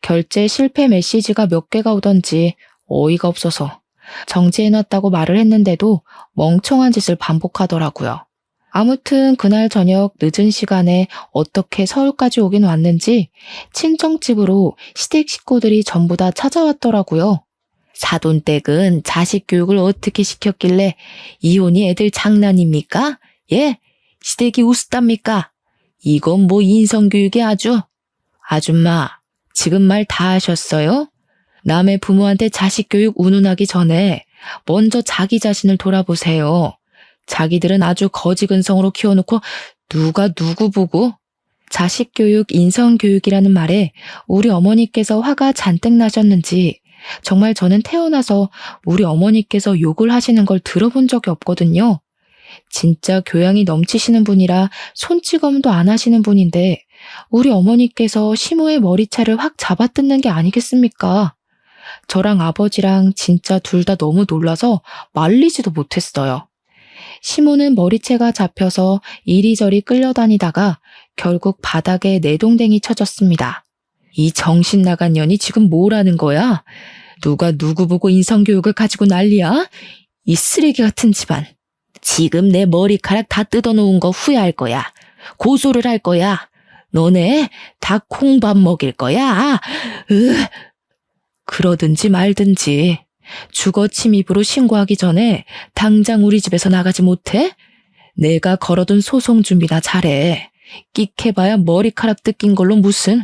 결제 실패 메시지가 몇 개가 오던지 어이가 없어서 정지해놨다고 말을 했는데도 멍청한 짓을 반복하더라고요. 아무튼 그날 저녁 늦은 시간에 어떻게 서울까지 오긴 왔는지 친정집으로 시댁 식구들이 전부 다 찾아왔더라고요. 사돈댁은 자식 교육을 어떻게 시켰길래 이혼이 애들 장난입니까? 예? 시댁이 우습답니까? 이건 뭐 인성교육이 아주. 아줌마, 지금 말 다 하셨어요? 남의 부모한테 자식 교육 운운하기 전에 먼저 자기 자신을 돌아보세요. 자기들은 아주 거지근성으로 키워놓고 누가 누구 보고? 자식 교육, 인성 교육이라는 말에 우리 어머니께서 화가 잔뜩 나셨는지 정말 저는 태어나서 우리 어머니께서 욕을 하시는 걸 들어본 적이 없거든요. 진짜 교양이 넘치시는 분이라 손찌검도 안 하시는 분인데 우리 어머니께서 시모의 머리채를 확 잡아뜯는 게 아니겠습니까? 저랑 아버지랑 진짜 둘 다 너무 놀라서 말리지도 못했어요. 시모는 머리채가 잡혀서 이리저리 끌려다니다가 결국 바닥에 내동댕이 쳐졌습니다. 이 정신 나간 년이 지금 뭘 하는 거야? 누가 누구 보고 인성교육을 가지고 난리야? 이 쓰레기 같은 집안. 지금 내 머리카락 다 뜯어놓은 거 후회할 거야. 고소를 할 거야. 너네 다 콩밥 먹일 거야. 그러든지 말든지. 주거 침입으로 신고하기 전에 당장 우리 집에서 나가지 못해? 내가 걸어둔 소송 준비나 잘해. 끽해봐야 머리카락 뜯긴 걸로 무슨.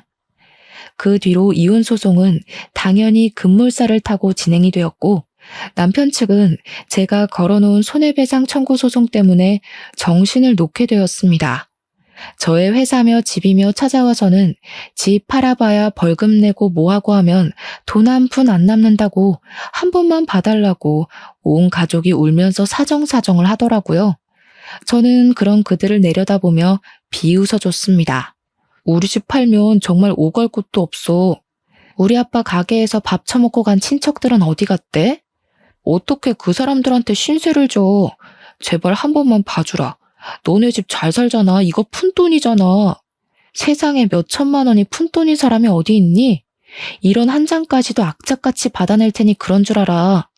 그 뒤로 이혼 소송은 당연히 급물살을 타고 진행이 되었고 남편 측은 제가 걸어놓은 손해배상 청구 소송 때문에 정신을 놓게 되었습니다. 저의 회사며 집이며 찾아와서는 집 팔아봐야 벌금 내고 뭐하고 하면 돈 한 푼 안 남는다고 한 번만 봐달라고 온 가족이 울면서 사정사정을 하더라고요. 저는 그런 그들을 내려다보며 비웃어줬습니다. 우리 집 팔면 정말 오갈 곳도 없어. 우리 아빠 가게에서 밥 처먹고 간 친척들은 어디 갔대? 어떻게 그 사람들한테 신세를 져. 제발 한 번만 봐주라. 너네 집 잘 살잖아. 이거 푼돈이잖아. 세상에 몇 천만 원이 푼돈인 사람이 어디 있니? 이런 한 장까지도 악착같이 받아낼 테니 그런 줄 알아.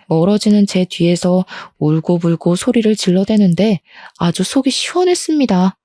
멀어지는 제 뒤에서 울고불고 소리를 질러대는데 아주 속이 시원했습니다.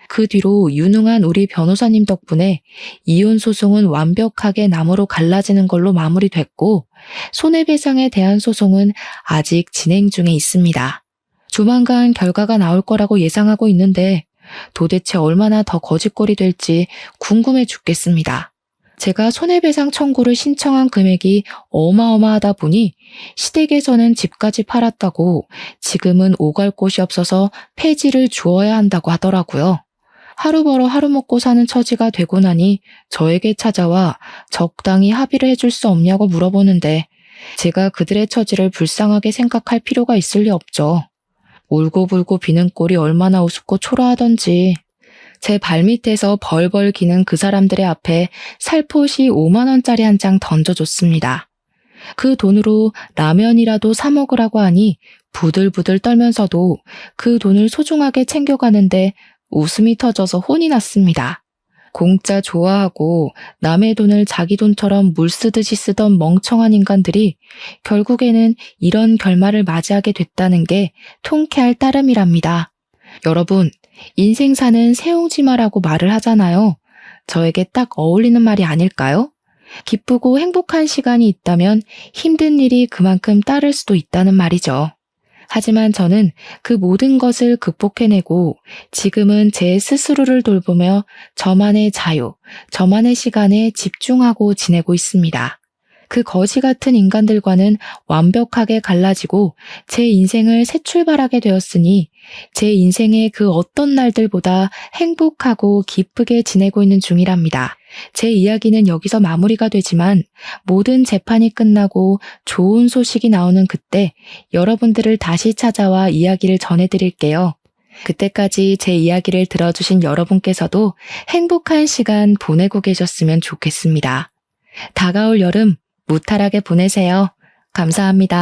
그 뒤로 유능한 우리 변호사님 덕분에 이혼 소송은 완벽하게 나무로 갈라지는 걸로 마무리됐고 손해배상에 대한 소송은 아직 진행 중에 있습니다. 조만간 결과가 나올 거라고 예상하고 있는데 도대체 얼마나 더 거짓골이 될지 궁금해 죽겠습니다. 제가 손해배상 청구를 신청한 금액이 어마어마하다 보니 시댁에서는 집까지 팔았다고 지금은 오갈 곳이 없어서 폐지를 주어야 한다고 하더라고요. 하루 벌어 하루 먹고 사는 처지가 되고 나니 저에게 찾아와 적당히 합의를 해줄 수 없냐고 물어보는데 제가 그들의 처지를 불쌍하게 생각할 필요가 있을 리 없죠. 울고불고 비는 꼴이 얼마나 우습고 초라하던지 제 발밑에서 벌벌 기는 그 사람들의 앞에 살포시 5만 원짜리 한 장 던져줬습니다. 그 돈으로 라면이라도 사 먹으라고 하니 부들부들 떨면서도 그 돈을 소중하게 챙겨가는데 웃음이 터져서 혼이 났습니다. 공짜 좋아하고 남의 돈을 자기 돈처럼 물 쓰듯이 쓰던 멍청한 인간들이 결국에는 이런 결말을 맞이하게 됐다는 게 통쾌할 따름이랍니다. 여러분, 인생사는 새옹지마라고 말을 하잖아요. 저에게 딱 어울리는 말이 아닐까요? 기쁘고 행복한 시간이 있다면 힘든 일이 그만큼 따를 수도 있다는 말이죠. 하지만 저는 그 모든 것을 극복해내고 지금은 제 스스로를 돌보며 저만의 자유, 저만의 시간에 집중하고 지내고 있습니다. 그 거지 같은 인간들과는 완벽하게 갈라지고 제 인생을 새 출발하게 되었으니 제 인생의 그 어떤 날들보다 행복하고 기쁘게 지내고 있는 중이랍니다. 제 이야기는 여기서 마무리가 되지만 모든 재판이 끝나고 좋은 소식이 나오는 그때 여러분들을 다시 찾아와 이야기를 전해드릴게요. 그때까지 제 이야기를 들어주신 여러분께서도 행복한 시간 보내고 계셨으면 좋겠습니다. 다가올 여름 무탈하게 보내세요. 감사합니다.